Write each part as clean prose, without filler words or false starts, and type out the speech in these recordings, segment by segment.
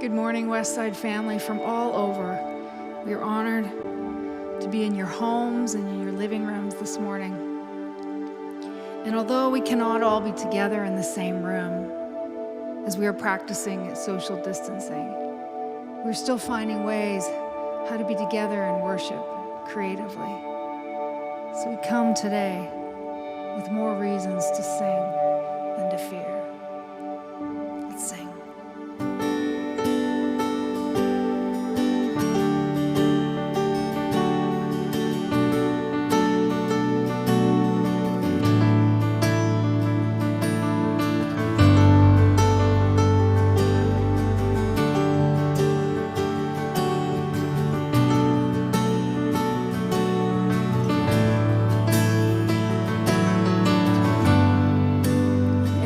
Good morning, Westside family from all over. We are honored to be in your homes and in your living rooms this morning. And although we cannot all be together in the same room as we are practicing social distancing, we're still finding ways how to be together and worship creatively. So we come today with more reasons to sing than to fear. Let's sing.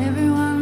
Everyone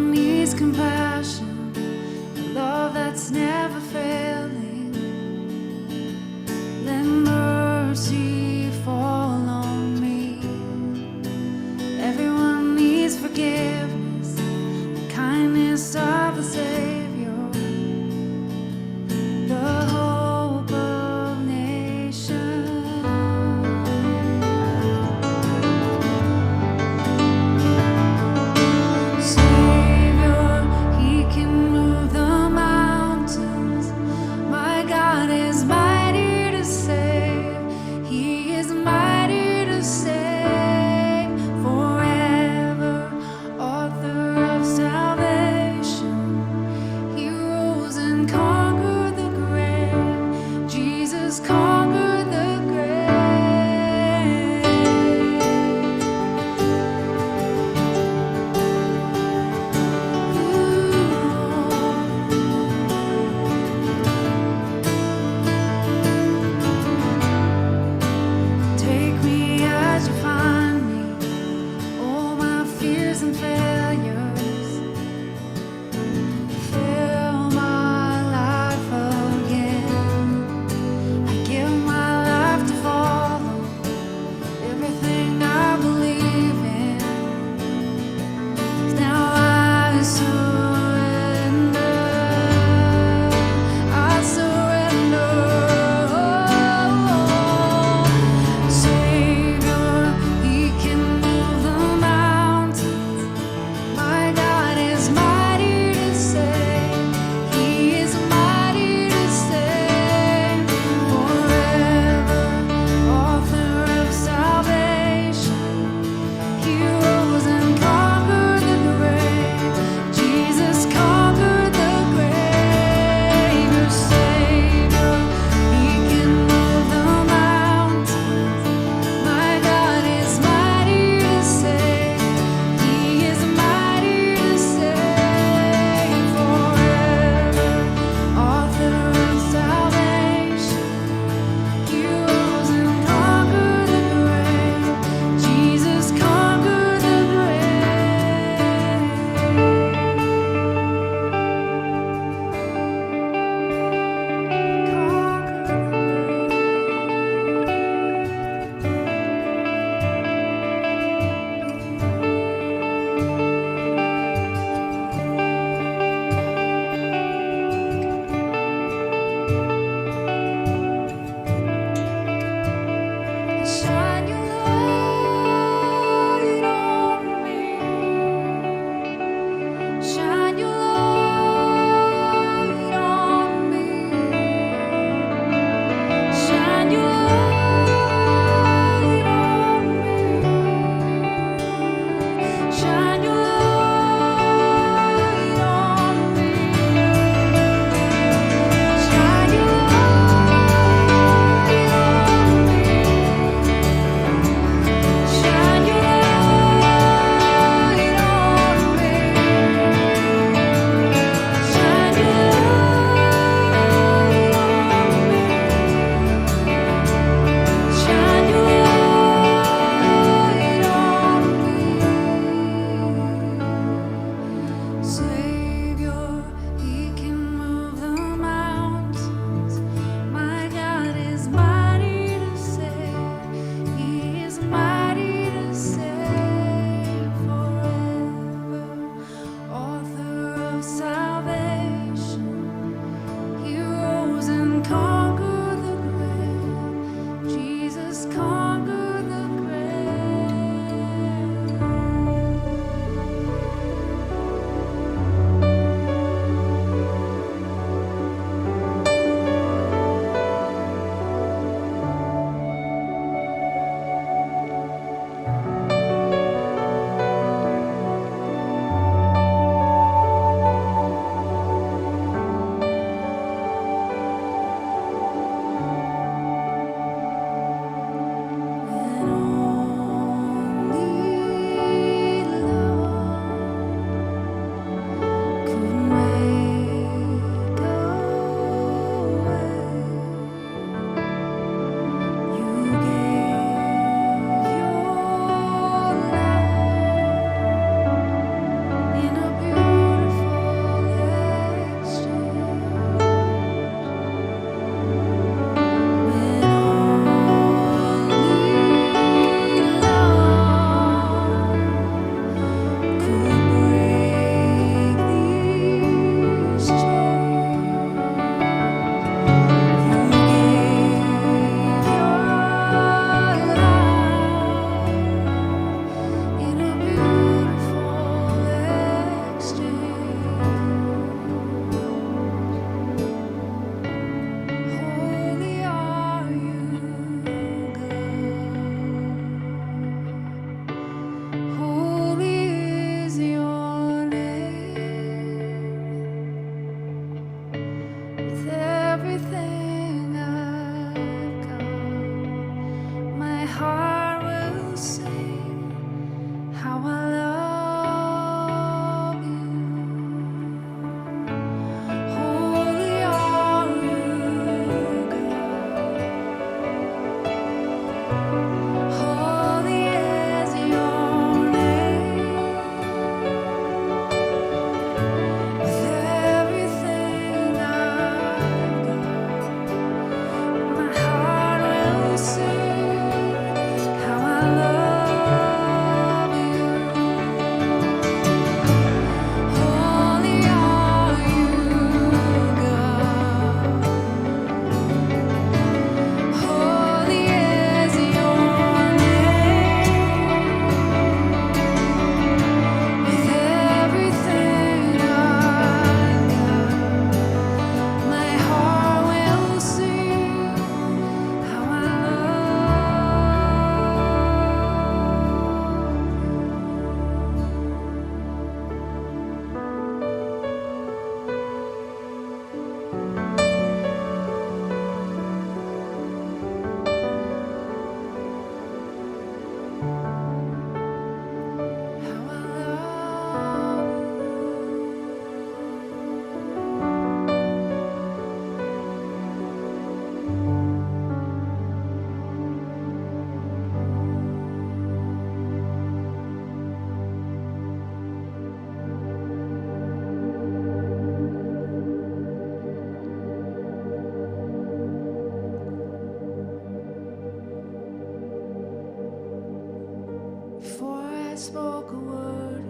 spoke a word,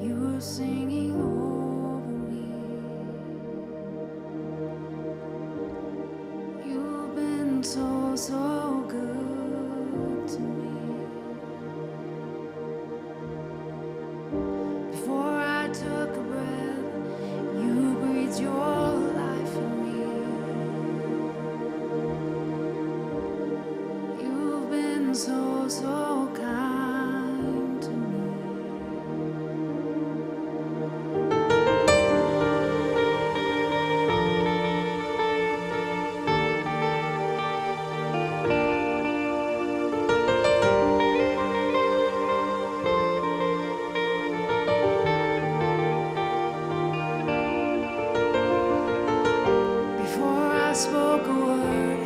you were singing over me. You've been so, so good to me. Before I took a breath, you breathed your life in me. You've been so, so kind to me. Before I spoke a word,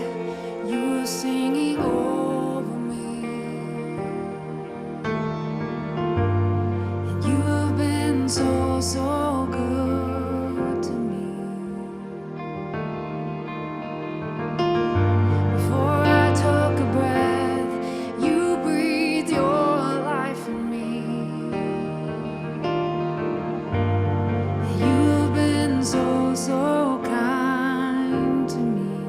you were singing over me. And you've been so, so good to me. Before I took a breath, you breathed your life in me. And you've been so, so kind to me.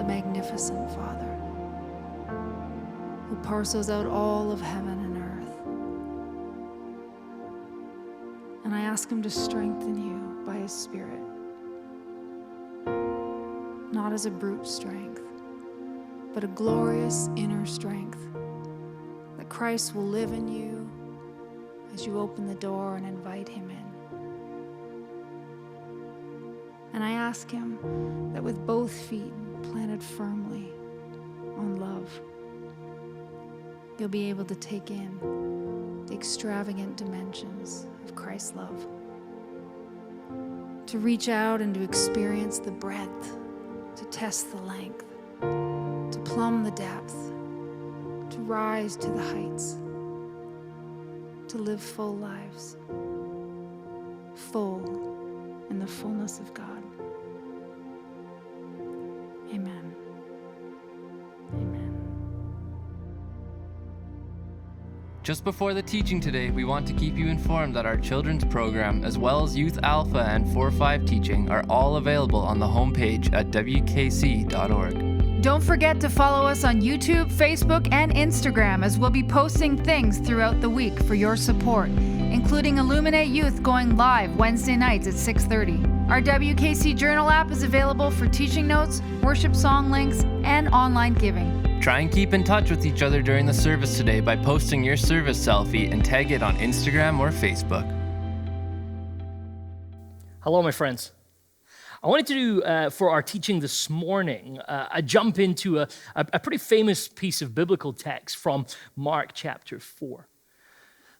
the magnificent Father who parcels out all of heaven and earth. And I ask him to strengthen you by his Spirit, not as a brute strength, but a glorious inner strength, that Christ will live in you as you open the door and invite him in. And I ask him that with both feet planted firmly on love, you'll be able to take in the extravagant dimensions of Christ's love, to reach out and to experience the breadth, to test the length, to plumb the depth, to rise to the heights, to live full lives, full in the fullness of God. Amen. Amen. Just before the teaching today, we want to keep you informed that our children's program, as well as Youth Alpha and 4-5 teaching, are all available on the homepage at WKC.org. Don't forget to follow us on YouTube, Facebook, and Instagram, as we'll be posting things throughout the week for your support, including Illuminate Youth going live Wednesday nights at 6:30. Our WKC Journal app is available for teaching notes, worship song links, and online giving. Try and keep in touch with each other during the service today by posting your service selfie and tag it on Instagram or Facebook. Hello, my friends. I wanted to do, for our teaching this morning, a jump into a pretty famous piece of biblical text from Mark chapter 4.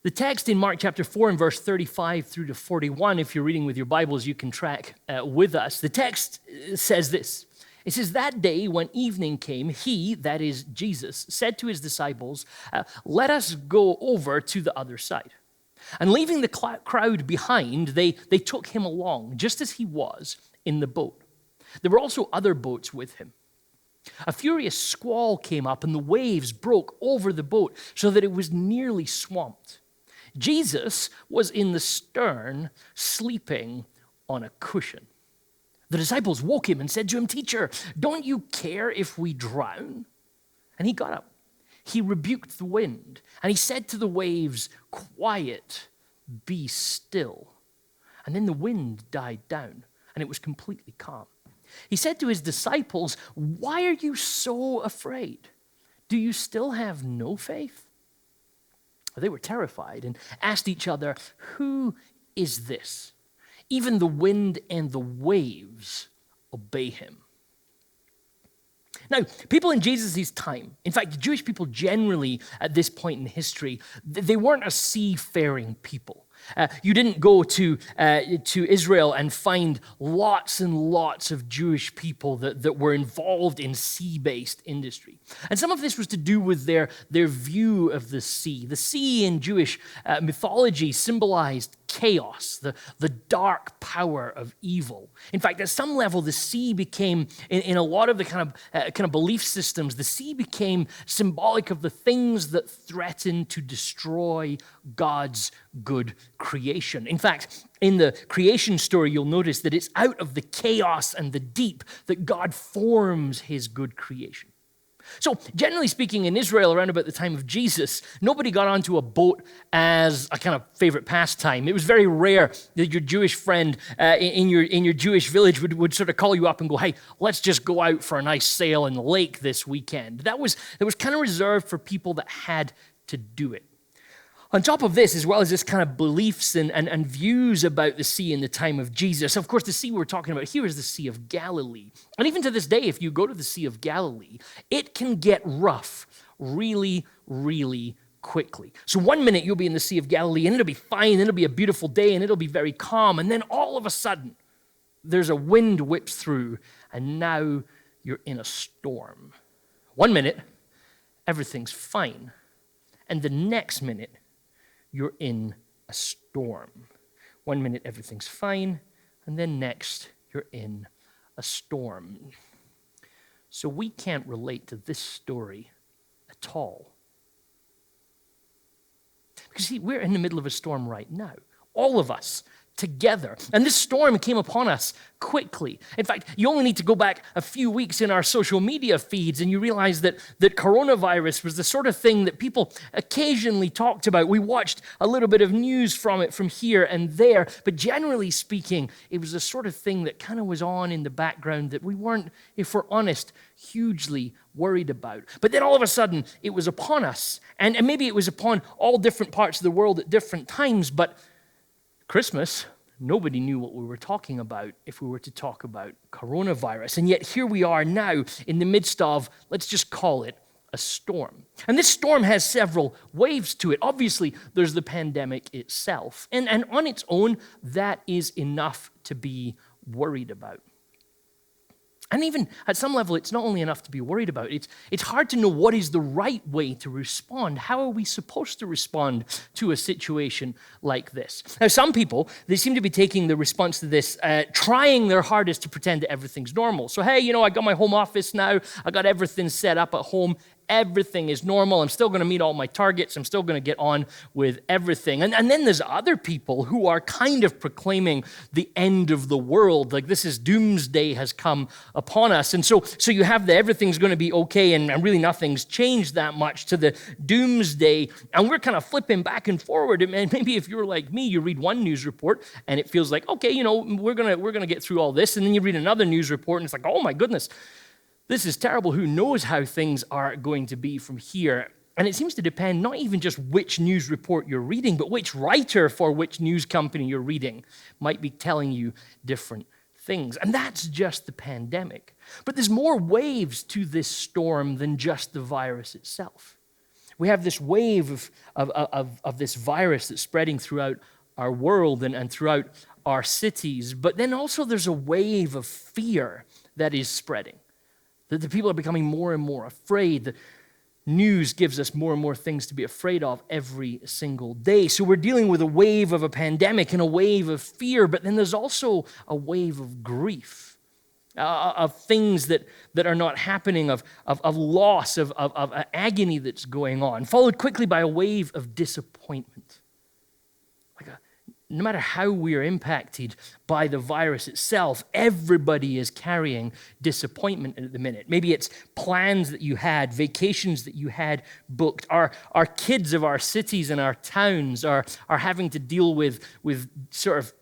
The text in Mark chapter 4 in verse 35 through to 41, if you're reading with your Bibles, you can track with us. The text says this. It says, "That day when evening came, he," that is Jesus, "said to his disciples, 'Let us go over to the other side.' And leaving the crowd behind, they took him along, just as he was, in the boat. There were also other boats with him. A furious squall came up, and the waves broke over the boat so that it was nearly swamped. Jesus was in the stern, sleeping on a cushion. The disciples woke him and said to him, 'Teacher, don't you care if we drown?' And he got up. He rebuked the wind, and he said to the waves, 'Quiet, be still.' And then the wind died down, and it was completely calm. He said to his disciples, 'Why are you so afraid? Do you still have no faith?' They were terrified and asked each other, 'Who is this? Even the wind and the waves obey him.'" Now, people in Jesus' time, in fact, Jewish people generally at this point in history, they weren't a seafaring people. You didn't go to Israel and find lots and lots of Jewish people that were involved in sea-based industry. And some of this was to do with their view of the sea. The sea in Jewish mythology symbolized chaos, the dark power of evil. In fact, at some level, the sea became, in a lot of the kind of belief systems, the sea became symbolic of the things that threaten to destroy God's good creation. In fact, in the creation story, you'll notice that it's out of the chaos and the deep that God forms his good creation. So, generally speaking, in Israel, around about the time of Jesus, nobody got onto a boat as a kind of favorite pastime. It was very rare that your Jewish friend in your Jewish village would sort of call you up and go, "Hey, let's just go out for a nice sail in the lake this weekend." That was kind of reserved for people that had to do it. On top of this, as well as this kind of beliefs and views about the sea in the time of Jesus, of course, the sea we're talking about here is the Sea of Galilee. And even to this day, if you go to the Sea of Galilee, it can get rough really, really quickly. So one minute you'll be in the Sea of Galilee, and it'll be fine, and it'll be a beautiful day, and it'll be very calm, and then all of a sudden, there's a wind whips through, and now you're in a storm. One minute, everything's fine, and the next minute, you're in a storm. One minute, everything's fine, and then next, you're in a storm. So we can't relate to this story at all. Because see, we're in the middle of a storm right now. All of us together. And this storm came upon us quickly. In fact, you only need to go back a few weeks in our social media feeds and you realize that coronavirus was the sort of thing that people occasionally talked about. We watched a little bit of news from it from here and there, but generally speaking, it was the sort of thing that kind of was on in the background that we weren't, if we're honest, hugely worried about. But then all of a sudden, it was upon us. And maybe it was upon all different parts of the world at different times, but Christmas, nobody knew what we were talking about if we were to talk about coronavirus. And yet here we are now in the midst of, let's just call it, a storm. And this storm has several waves to it. Obviously, there's the pandemic itself. And on its own, that is enough to be worried about. And even at some level, it's not only enough to be worried about, it's hard to know what is the right way to respond. How are we supposed to respond to a situation like this? Now, some people, they seem to be taking the response to this, trying their hardest to pretend that everything's normal. So, hey, I got my home office now. I got everything set up at home. Everything is normal. I'm still going to meet all my targets. I'm still going to get on with everything. And then there's other people who are kind of proclaiming the end of the world, like this is doomsday has come upon us. And so you have the everything's going to be okay and really nothing's changed that much to the doomsday. And we're kind of flipping back and forward. And maybe if you're like me, you read one news report and it feels like, okay, we're going to get through all this. And then you read another news report and it's like, oh my goodness, this is terrible. Who knows how things are going to be from here? And it seems to depend not even just which news report you're reading, but which writer for which news company you're reading might be telling you different things. And that's just the pandemic. But there's more waves to this storm than just the virus itself. We have this wave of this virus that's spreading throughout our world and throughout our cities. But then also there's a wave of fear that is spreading. That the people are becoming more and more afraid. The news gives us more and more things to be afraid of every single day. So we're dealing with a wave of a pandemic and a wave of fear, but then there's also a wave of grief, of things that are not happening, of loss, of agony that's going on, followed quickly by a wave of disappointment. No matter how we are impacted by the virus itself, everybody is carrying disappointment at the minute. Maybe it's plans that you had, vacations that you had booked. Our kids of our cities and our towns are having to deal with sort of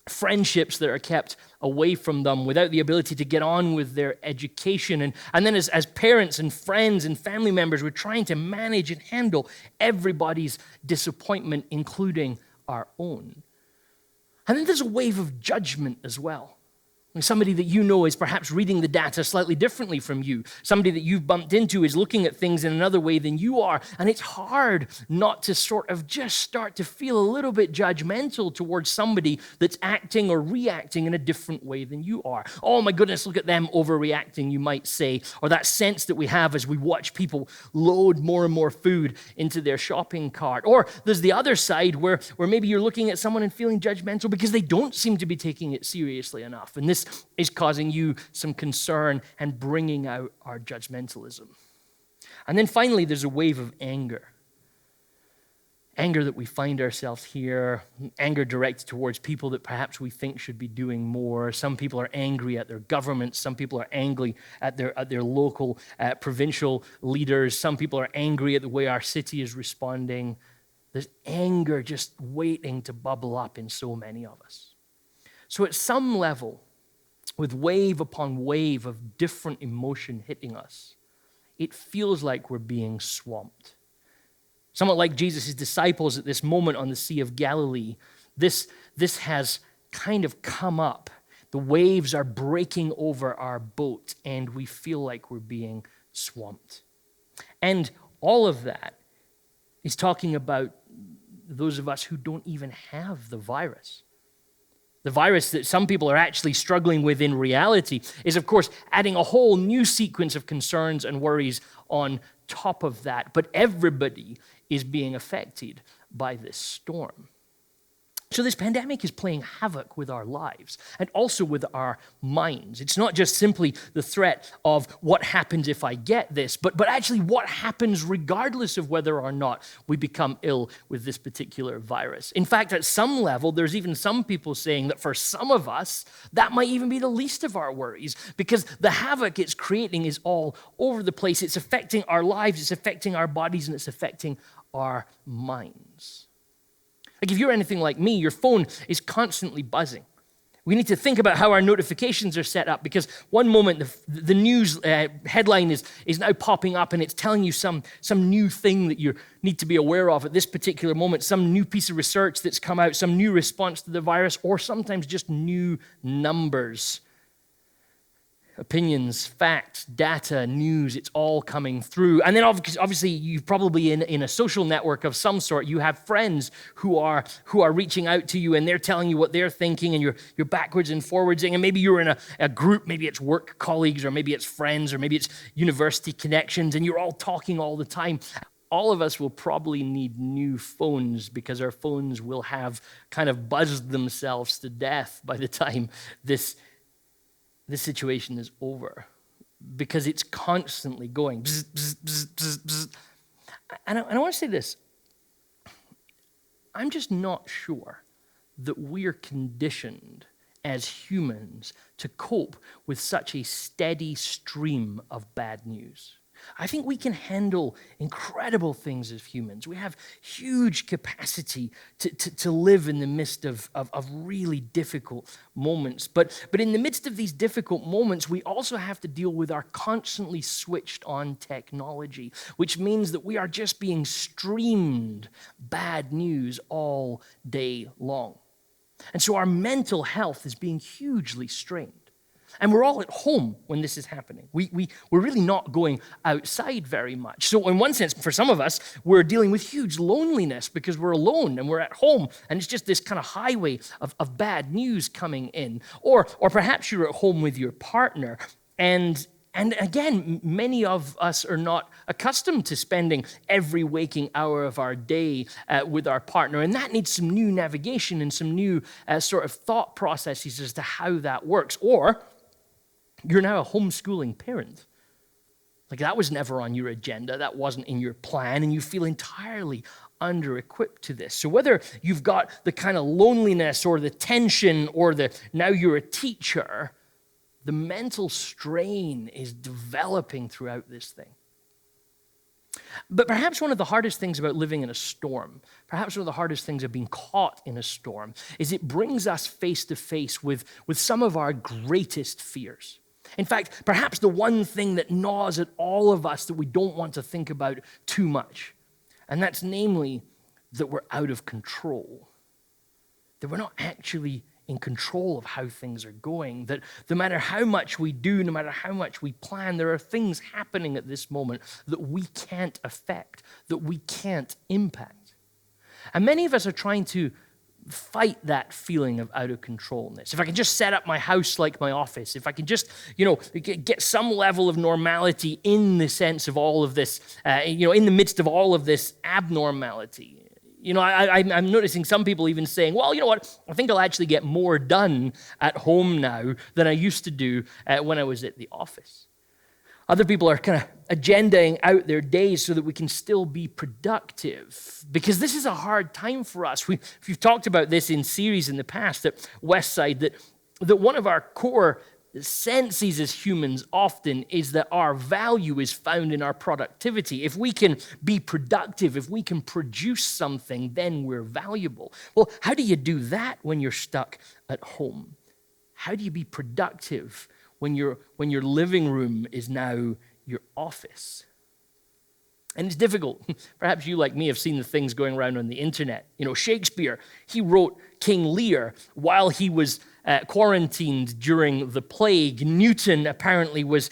friendships that are kept away from them without the ability to get on with their education. And then as parents and friends and family members, we're trying to manage and handle everybody's disappointment, including our own. And then there's a wave of judgment as well. Somebody that you know is perhaps reading the data slightly differently from you. Somebody that you've bumped into is looking at things in another way than you are. And it's hard not to sort of just start to feel a little bit judgmental towards somebody that's acting or reacting in a different way than you are. Oh my goodness, look at them overreacting, you might say. Or that sense that we have as we watch people load more and more food into their shopping cart. Or there's the other side where maybe you're looking at someone and feeling judgmental because they don't seem to be taking it seriously enough. And this is causing you some concern and bringing out our judgmentalism. And then finally, there's a wave of anger. Anger that we find ourselves here, anger directed towards people that perhaps we think should be doing more. Some people are angry at their governments. Some people are angry at their local, provincial leaders. Some people are angry at the way our city is responding. There's anger just waiting to bubble up in so many of us. So at some level, with wave upon wave of different emotion hitting us, it feels like we're being swamped. Somewhat like Jesus' disciples at this moment on the Sea of Galilee, this has kind of come up. The waves are breaking over our boat, and we feel like we're being swamped. And all of that is talking about those of us who don't even have the virus. The virus that some people are actually struggling with in reality is, of course, adding a whole new sequence of concerns and worries on top of that. But everybody is being affected by this storm. So this pandemic is playing havoc with our lives and also with our minds. It's not just simply the threat of what happens if I get this, but actually what happens regardless of whether or not we become ill with this particular virus. In fact, at some level, there's even some people saying that for some of us, that might even be the least of our worries, because the havoc it's creating is all over the place. It's affecting our lives, it's affecting our bodies, and it's affecting our minds. Like if you're anything like me, your phone is constantly buzzing. We need to think about how our notifications are set up, because one moment the news headline is now popping up and it's telling you some new thing that you need to be aware of at this particular moment, some new piece of research that's come out, some new response to the virus, or sometimes just new numbers. Opinions, facts, data, news, it's all coming through. And then obviously you're probably in a social network of some sort. You have friends who are reaching out to you and they're telling you what they're thinking, and you're backwards and forwardsing. And maybe you're in a group, maybe it's work colleagues, or maybe it's friends, or maybe it's university connections, and you're all talking all the time. All of us will probably need new phones, because our phones will have kind of buzzed themselves to death by the time this situation is over, because it's constantly going bzz, bzz, bzz, bzz, bzz. And I want to say this. I'm just not sure that we're conditioned as humans to cope with such a steady stream of bad news. I think we can handle incredible things as humans. We have huge capacity to live in the midst of really difficult moments. But in the midst of these difficult moments, we also have to deal with our constantly switched on technology, which means that we are just being streamed bad news all day long. And so our mental health is being hugely strained. And we're all at home when this is happening. We're really not going outside very much. So in one sense, for some of us, we're dealing with huge loneliness because we're alone and we're at home, and it's just this kind of highway of bad news coming in. Or perhaps you're at home with your partner, and again, many of us are not accustomed to spending every waking hour of our day with our partner, and that needs some new navigation and some new sort of thought processes as to how that works. Or you're now a homeschooling parent. Like that was never on your agenda, that wasn't in your plan, and you feel entirely under-equipped to this. So whether you've got the kind of loneliness or the tension or now you're a teacher, the mental strain is developing throughout this thing. But perhaps one of the hardest things about living in a storm, perhaps one of the hardest things of being caught in a storm, is it brings us face to face with some of our greatest fears. In fact, perhaps the one thing that gnaws at all of us that we don't want to think about too much, and that's namely that we're out of control, that we're not actually in control of how things are going, that no matter how much we do, no matter how much we plan, there are things happening at this moment that we can't affect, that we can't impact. And many of us are trying to fight that feeling of out of controlness. If I can just set up my house like my office, if I can just, get some level of normality in the sense of all of this, in the midst of all of this abnormality. I'm noticing some people even saying, well, you know what, I think I'll actually get more done at home now than I used to do when I was at the office. Other people are kind of agendaing out their days so that we can still be productive, because this is a hard time for us. We've talked about this in series in the past at Westside, that one of our core senses as humans often is that our value is found in our productivity. If we can be productive, if we can produce something, then we're valuable. Well, how do you do that when you're stuck at home? How do you be productive when your living room is now your office? And it's difficult. Perhaps you, like me, have seen the things going around on the internet. Shakespeare, he wrote King Lear while he was quarantined during the plague. Newton apparently was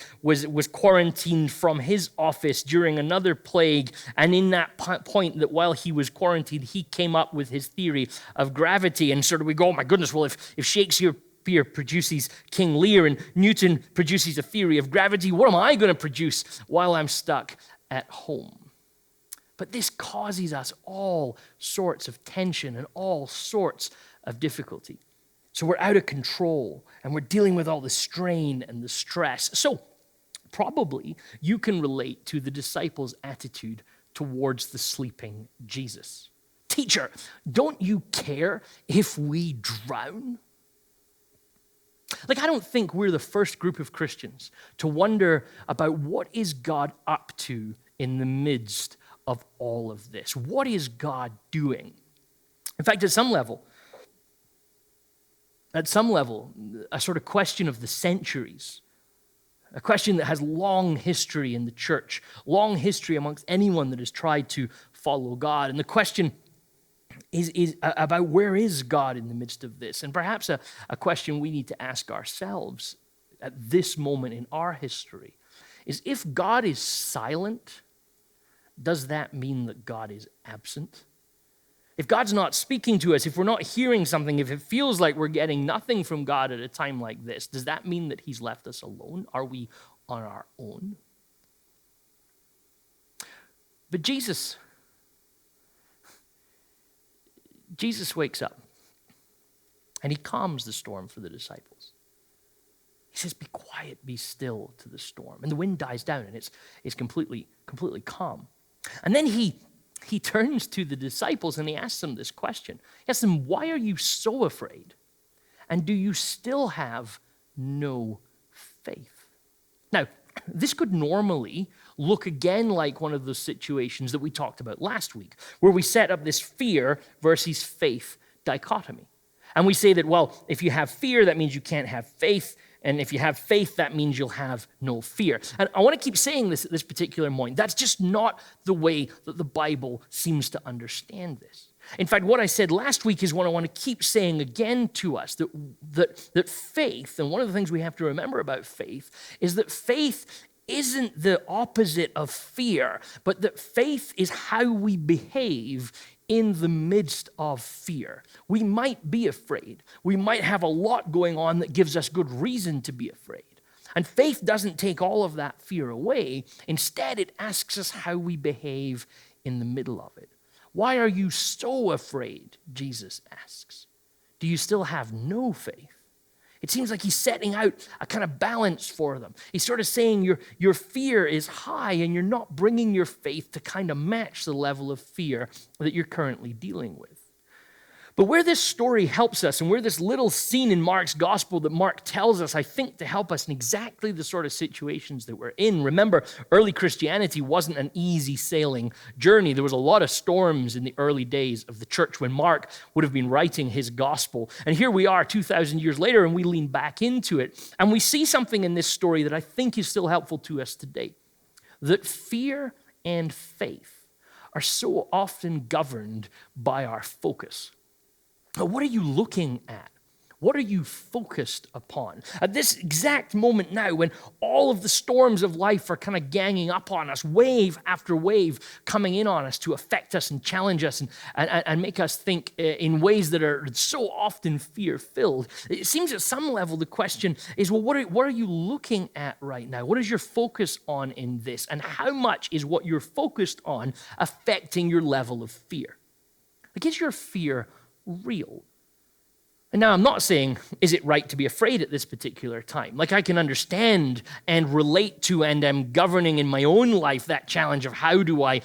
quarantined from his office during another plague, and in that point that while he was quarantined, he came up with his theory of gravity. And sort of we go, oh my goodness, well, if Shakespeare produces King Lear and Newton produces a theory of gravity, what am I going to produce while I'm stuck at home? But this causes us all sorts of tension and all sorts of difficulty. So we're out of control and we're dealing with all the strain and the stress. So probably you can relate to the disciples' attitude towards the sleeping Jesus. Teacher, don't you care if we drown? Like, I don't think we're the first group of Christians to wonder about what is God up to in the midst of all of this. What is God doing? In fact, at some level, a sort of question of the centuries, a question that has long history in the church, long history amongst anyone that has tried to follow God. And the question is about where is God in the midst of this? And perhaps a question we need to ask ourselves at this moment in our history is, if God is silent, does that mean that God is absent? If God's not speaking to us, if we're not hearing something, if it feels like we're getting nothing from God at a time like this, does that mean that he's left us alone? Are we on our own? But Jesus wakes up and he calms the storm for the disciples. He says, be quiet, be still to the storm. And the wind dies down and it's completely calm. And then he turns to the disciples and he asks them this question. He asks them, why are you so afraid? And do you still have no faith? Now, this could normally look again like one of those situations that we talked about last week, where we set up this fear versus faith dichotomy. And we say that, well, if you have fear, that means you can't have faith. And if you have faith, that means you'll have no fear. And I want to keep saying this at this particular point. That's just not the way that the Bible seems to understand this. In fact, what I said last week is what I want to keep saying again to us, that faith, and one of the things we have to remember about faith, is that faith isn't the opposite of fear, but that faith is how we behave in the midst of fear. We might be afraid. We might have a lot going on that gives us good reason to be afraid. And faith doesn't take all of that fear away. Instead, it asks us how we behave in the middle of it. Why are you so afraid? Jesus asks. Do you still have no faith? It seems like he's setting out a kind of balance for them. He's sort of saying your fear is high and you're not bringing your faith to kind of match the level of fear that you're currently dealing with. But where this story helps us, and where this little scene in Mark's gospel that Mark tells us, I think, to help us in exactly the sort of situations that we're in. Remember, early Christianity wasn't an easy sailing journey. There was a lot of storms in the early days of the church when Mark would have been writing his gospel. And here we are 2,000 years later, and we lean back into it. And we see something in this story that I think is still helpful to us today. That fear and faith are so often governed by our focus. What are you looking at? What are you focused upon? At this exact moment now, when all of the storms of life are kind of ganging up on us, wave after wave coming in on us to affect us and challenge us and make us think in ways that are so often fear-filled, it seems at some level the question is, well, what are you looking at right now? What is your focus on in this? And how much is what you're focused on affecting your level of fear? Like, is your fear real? And now I'm not saying, is it right to be afraid at this particular time? Like, I can understand and relate to and am governing in my own life that challenge of how do I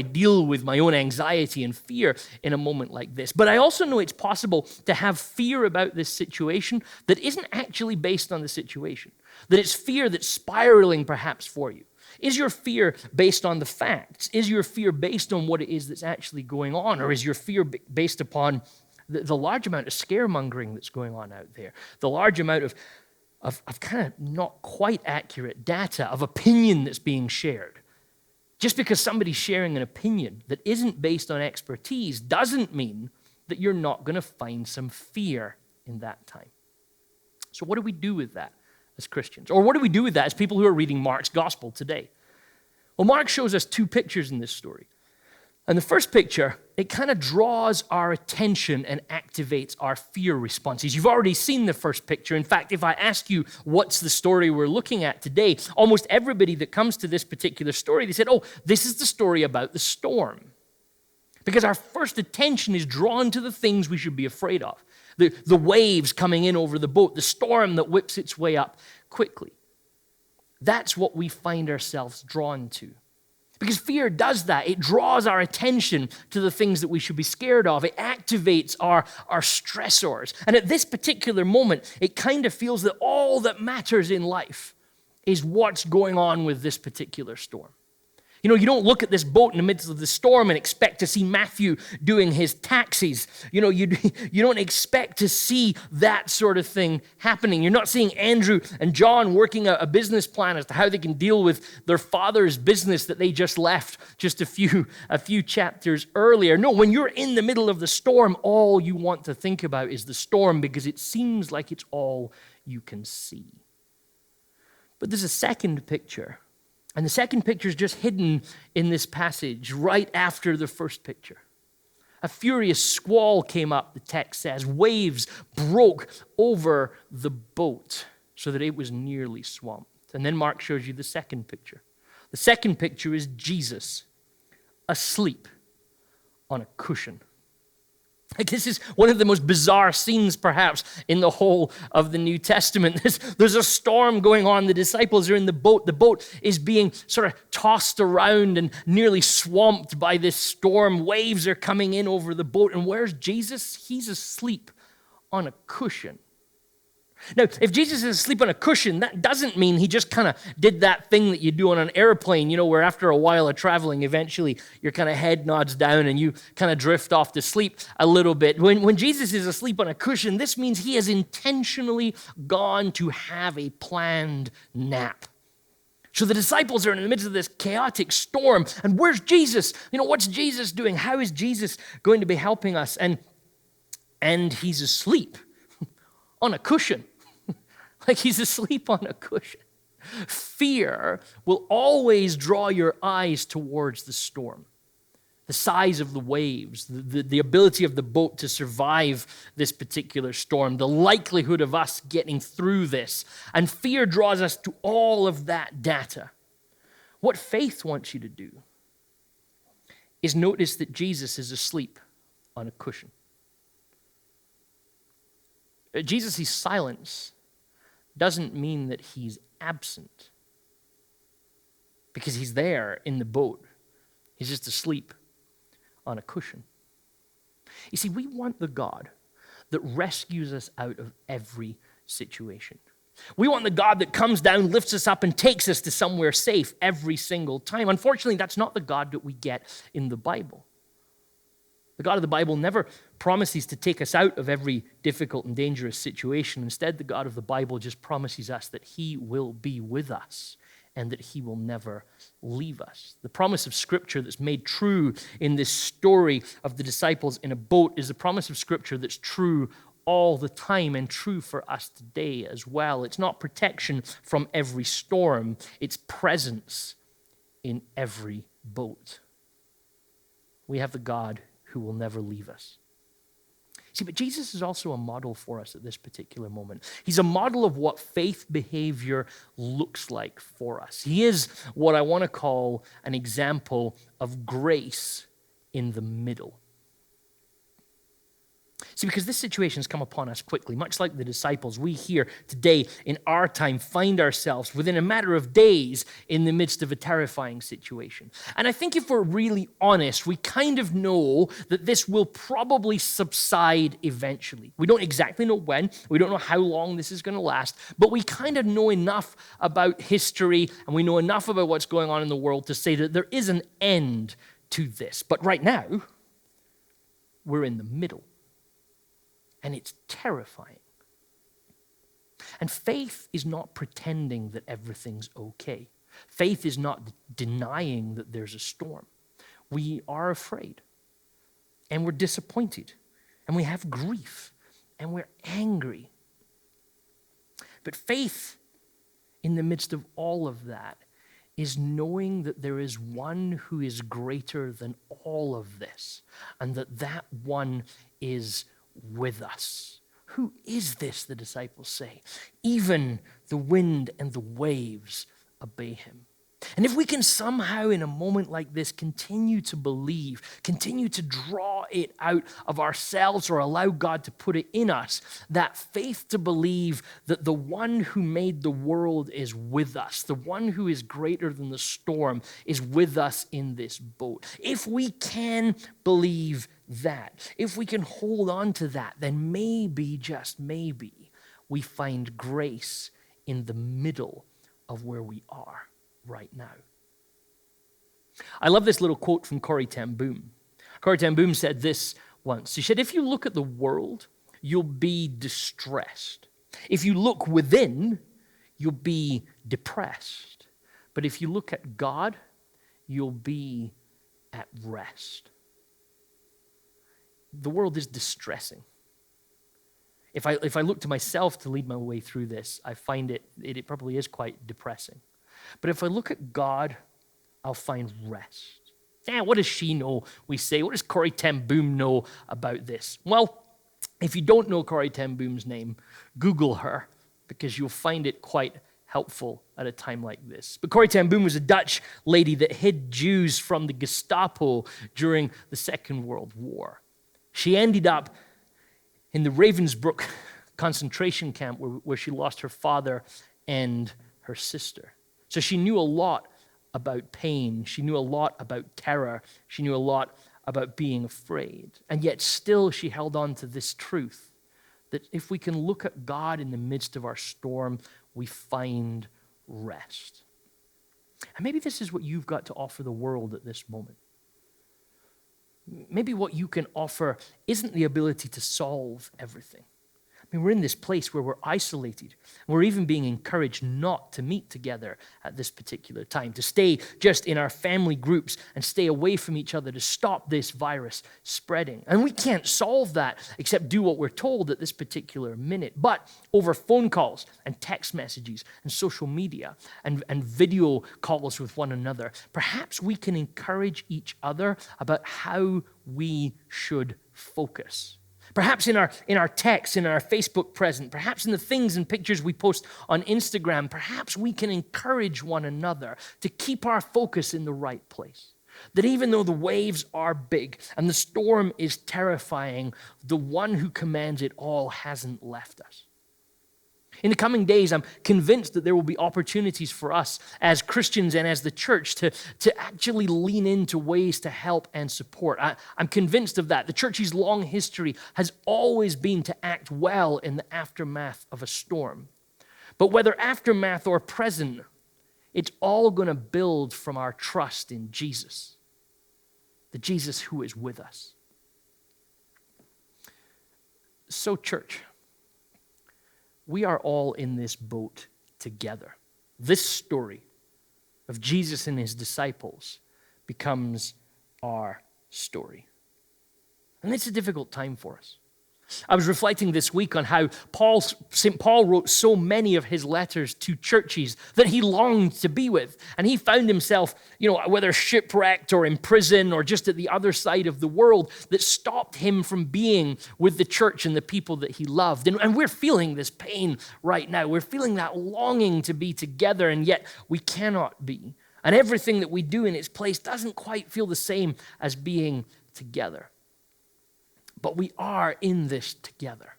deal with my own anxiety and fear in a moment like this. But I also know it's possible to have fear about this situation that isn't actually based on the situation, that it's fear that's spiraling perhaps for you. Is your fear based on the facts? Is your fear based on what it is that's actually going on? Or is your fear based upon the large amount of scaremongering that's going on out there? The large amount of kind of not quite accurate data, of opinion that's being shared. Just because somebody's sharing an opinion that isn't based on expertise doesn't mean that you're not going to find some fear in that time. So what do we do with that as Christians? Or what do we do with that as people who are reading Mark's gospel today? Well, Mark shows us two pictures in this story. And the first picture, it kind of draws our attention and activates our fear responses. You've already seen the first picture. In fact, if I ask you what's the story we're looking at today, almost everybody that comes to this particular story, they said, oh, this is the story about the storm. Because our first attention is drawn to the things we should be afraid of. The waves coming in over the boat, the storm that whips its way up quickly. That's what we find ourselves drawn to. Because fear does that. It draws our attention to the things that we should be scared of. It activates our stressors. And at this particular moment, it kind of feels that all that matters in life is what's going on with this particular storm. You know, you don't look at this boat in the midst of the storm and expect to see Matthew doing his taxis. You know, you don't expect to see that sort of thing happening. You're not seeing Andrew and John working out a business plan as to how they can deal with their father's business that they just left just a few chapters earlier. No, when you're in the middle of the storm, all you want to think about is the storm because it seems like it's all you can see. But there's a second picture. And the second picture is just hidden in this passage right after the first picture. A furious squall came up, the text says. Waves broke over the boat so that it was nearly swamped. And then Mark shows you the second picture. The second picture is Jesus asleep on a cushion. Like, this is one of the most bizarre scenes, perhaps, in the whole of the New Testament. There's a storm going on. The disciples are in the boat. The boat is being sort of tossed around and nearly swamped by this storm. Waves are coming in over the boat. And where's Jesus? He's asleep on a cushion. Now, if Jesus is asleep on a cushion, that doesn't mean he just kind of did that thing that you do on an airplane, you know, where after a while of traveling, eventually your kind of head nods down and you kind of drift off to sleep a little bit. When Jesus is asleep on a cushion, this means he has intentionally gone to have a planned nap. So the disciples are in the midst of this chaotic storm, and where's Jesus? You know, what's Jesus doing? How is Jesus going to be helping us? And he's asleep on a cushion. Like, he's asleep on a cushion. Fear will always draw your eyes towards the storm. The size of the waves, the ability of the boat to survive this particular storm, the likelihood of us getting through this. And fear draws us to all of that data. What faith wants you to do is notice that Jesus is asleep on a cushion. Jesus' silence doesn't mean that he's absent, because he's there in the boat. He's just asleep on a cushion. You see, we want the God that rescues us out of every situation. We want the God that comes down, lifts us up, and takes us to somewhere safe every single time. Unfortunately, that's not the God that we get in the Bible. The God of the Bible never promises to take us out of every difficult and dangerous situation. Instead, the God of the Bible just promises us that he will be with us and that he will never leave us. The promise of Scripture that's made true in this story of the disciples in a boat is the promise of Scripture that's true all the time and true for us today as well. It's not protection from every storm. It's presence in every boat. We have the God who will never leave us. See, but Jesus is also a model for us at this particular moment. He's a model of what faith behavior looks like for us. He is what I want to call an example of grace in the middle. See, because this situation has come upon us quickly, much like the disciples, we here today in our time find ourselves within a matter of days in the midst of a terrifying situation. And I think if we're really honest, we kind of know that this will probably subside eventually. We don't exactly know when, we don't know how long this is going to last, but we kind of know enough about history and we know enough about what's going on in the world to say that there is an end to this. But right now, we're in the middle. And it's terrifying. And faith is not pretending that everything's okay. Faith is not denying that there's a storm. We are afraid. And we're disappointed. And we have grief. And we're angry. But faith, in the midst of all of that, is knowing that there is one who is greater than all of this, and that one is with us. Who is this, the disciples say? Even the wind and the waves obey him. And if we can somehow in a moment like this continue to believe, continue to draw it out of ourselves or allow God to put it in us, that faith to believe that the one who made the world is with us, the one who is greater than the storm is with us in this boat. If we can believe that, if we can hold on to that, then maybe, just maybe, we find grace in the middle of where we are right now. I love this little quote from Corrie ten Boom. Corrie ten Boom said this once. She said, if you look at the world, you'll be distressed. If you look within, you'll be depressed. But if you look at God, you'll be at rest. The world is distressing. If I look to myself to lead my way through this, I find it probably is quite depressing. But if I look at God, I'll find rest. What does she know, we say? What does Corrie ten Boom know about this? Well, if you don't know Corrie ten Boom's name, Google her, because you'll find it quite helpful at a time like this. But Corrie ten Boom was a Dutch lady that hid Jews from the Gestapo during the Second World War. She ended up in the Ravensbrück concentration camp where she lost her father and her sister. So she knew a lot about pain. She knew a lot about terror. She knew a lot about being afraid. And yet still she held on to this truth that if we can look at God in the midst of our storm, we find rest. And maybe this is what you've got to offer the world at this moment. Maybe what you can offer isn't the ability to solve everything. I mean, we're in this place where we're isolated. We're even being encouraged not to meet together at this particular time, to stay just in our family groups and stay away from each other to stop this virus spreading. And we can't solve that except do what we're told at this particular minute. But over phone calls and text messages and social media and video calls with one another, perhaps we can encourage each other about how we should focus. Perhaps in our texts, in our Facebook present, perhaps in the things and pictures we post on Instagram, perhaps we can encourage one another to keep our focus in the right place. That even though the waves are big and the storm is terrifying, the one who commands it all hasn't left us. In the coming days, I'm convinced that there will be opportunities for us as Christians and as the church to actually lean into ways to help and support. I'm convinced of that. The church's long history has always been to act well in the aftermath of a storm. But whether aftermath or present, it's all going to build from our trust in Jesus, the Jesus who is with us. So, church, we are all in this boat together. This story of Jesus and his disciples becomes our story. And it's a difficult time for us. I was reflecting this week on how St. Paul wrote so many of his letters to churches that he longed to be with. And he found himself, whether shipwrecked or in prison or just at the other side of the world, that stopped him from being with the church and the people that he loved. And we're feeling this pain right now. We're feeling that longing to be together, and yet we cannot be. And everything that we do in its place doesn't quite feel the same as being together. But we are in this together.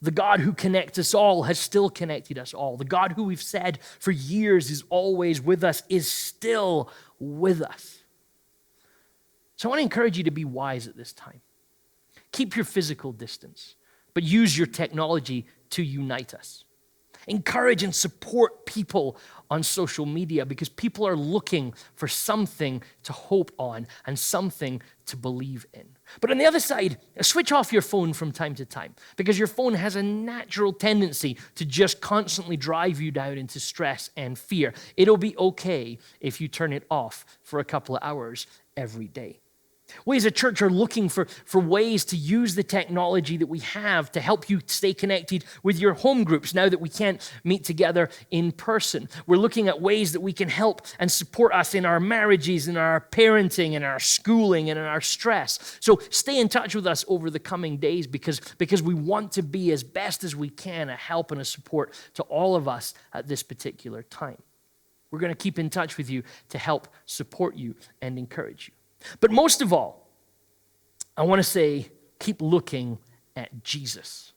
The God who connects us all has still connected us all. The God who we've said for years is always with us is still with us. So I want to encourage you to be wise at this time. Keep your physical distance, but use your technology to unite us. Encourage and support people on social media because people are looking for something to hope on and something to believe in. But on the other side, switch off your phone from time to time because your phone has a natural tendency to just constantly drive you down into stress and fear. It'll be okay if you turn it off for a couple of hours every day. We as a church are looking for ways to use the technology that we have to help you stay connected with your home groups now that we can't meet together in person. We're looking at ways that we can help and support us in our marriages, in our parenting, in our schooling, and in our stress. So stay in touch with us over the coming days because we want to be as best as we can a help and a support to all of us at this particular time. We're going to keep in touch with you to help support you and encourage you. But most of all, I want to say, keep looking at Jesus.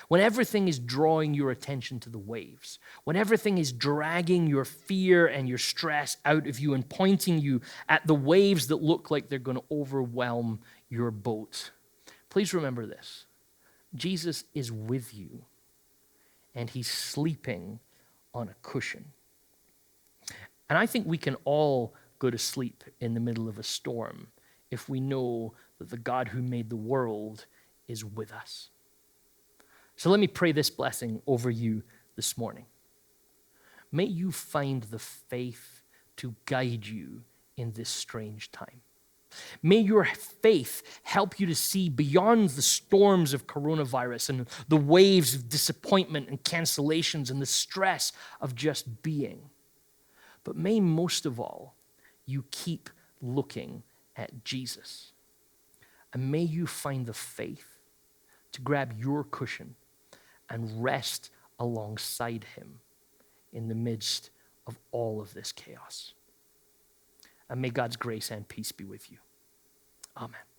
When everything is drawing your attention to the waves, when everything is dragging your fear and your stress out of you and pointing you at the waves that look like they're going to overwhelm your boat, please remember this. Jesus is with you, and he's sleeping on a cushion. And I think we can all go to sleep in the middle of a storm if we know that the God who made the world is with us. So let me pray this blessing over you this morning. May you find the faith to guide you in this strange time. May your faith help you to see beyond the storms of coronavirus and the waves of disappointment and cancellations and the stress of just being. But may most of all, you keep looking at Jesus. And may you find the faith to grab your cushion and rest alongside him in the midst of all of this chaos. And may God's grace and peace be with you. Amen.